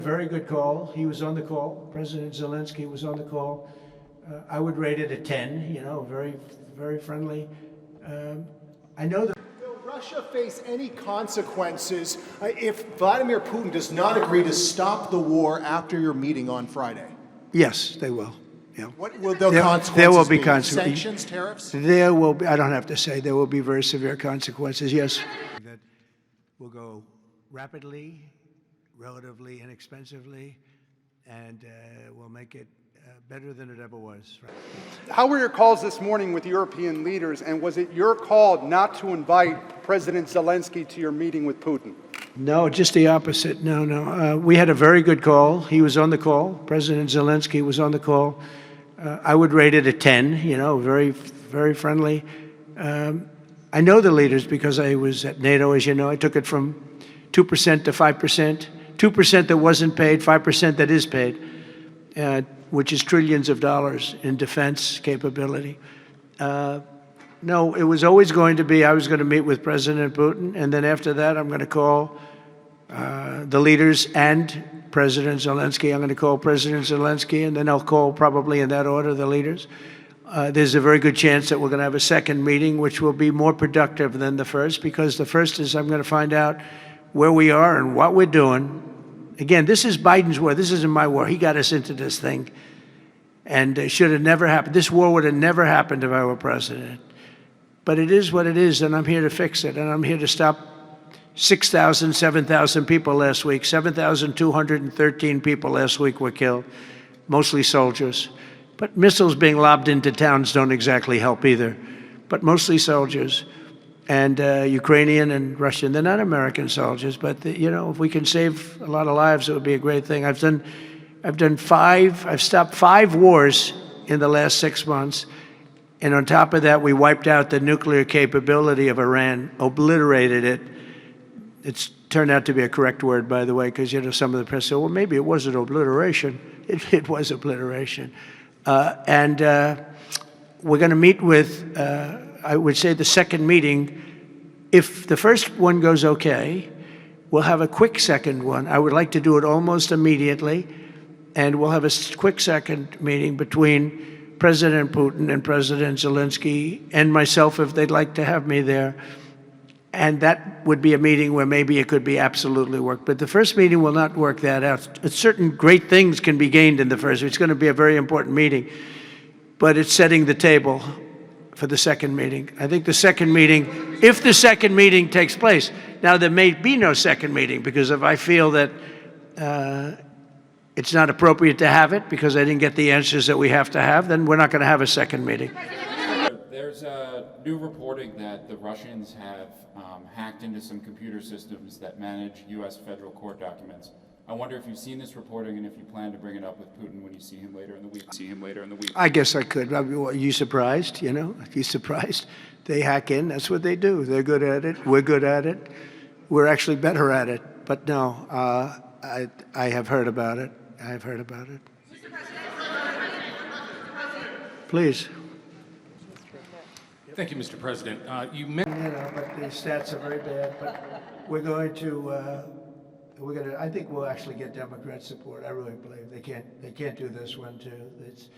Very good call. He was on the call. President Zelensky was on the call. I would rate it a 10, very, very friendly. I know that. Will Russia face any consequences if Vladimir Putin does not agree to stop the war after your meeting on Friday? Yes, they will. Yeah. What will the consequences there will be be? consequences. Sanctions, tariffs? There will be, I don't have to say, there will be very severe consequences, yes. That will go rapidly, relatively inexpensively, and will make it better than it ever was. How were your calls this morning with European leaders, and was it your call not to invite President Zelensky to your meeting with Putin? No, just the opposite. No. We had a very good call. He was on the call. President Zelensky was on the call. I would rate it a 10, very, very friendly. I know the leaders because I was at NATO, as you know. I took it from 2% to 5%, 2% that wasn't paid, 5% that is paid, which is trillions of dollars in defense capability. No, it was always going to be, I was going to meet with President Putin, and then after that, I'm going to call the leaders and President Zelensky. I'm going to call President Zelensky, and then I'll call, probably in that order, the leaders. There's a very good chance that we're going to have a second meeting, which will be more productive than the first, because the first is I'm going to find out where we are and what we're doing. Again, this is Biden's war. This isn't my war. He got us into this thing, and it should have never happened. This war would have never happened if I were president. But it is what it is, and I'm here to fix it, and I'm here to stop 6,000, 7,000 people last week. 7,213 people last week were killed, mostly soldiers. But missiles being lobbed into towns don't exactly help either, but mostly soldiers. And Ukrainian and Russian, they're not American soldiers, but if we can save a lot of lives, it would be a great thing. I've stopped 5 wars in the last 6 months. And on top of that, we wiped out the nuclear capability of Iran, obliterated it. It's turned out to be a correct word, by the way, because some of the press said, well, maybe it wasn't obliteration. It was obliteration. And we're going to meet with, I would say, the second meeting. If the first one goes okay, we'll have a quick second one. I would like to do it almost immediately. And we'll have a quick second meeting between President Putin and President Zelensky and myself, if they'd like to have me there. And that would be a meeting where maybe it could be absolutely work. But the first meeting will not work that out. Certain great things can be gained in the first. It's going to be a very important meeting. But it's setting the table for the second meeting. I think the second meeting, if the second meeting takes place. Now, there may be no second meeting, because if I feel that it's not appropriate to have it because I didn't get the answers that we have to have, then we're not going to have a second meeting. There's new reporting that the Russians have hacked into some computer systems that manage U.S. federal court documents. I wonder if you've seen this reporting and if you plan to bring it up with Putin when you see him later in the week. I guess I could. Are you surprised? Are you surprised? They hack in. That's what they do. They're good at it. We're good at it. We're actually better at it. But no, I have heard about it. I've heard about it. Please. Thank you, Mr. President. You mentioned, but the stats are very bad. But we're going to. I think we'll actually get Democrat support. I really believe they can't do this one too. It's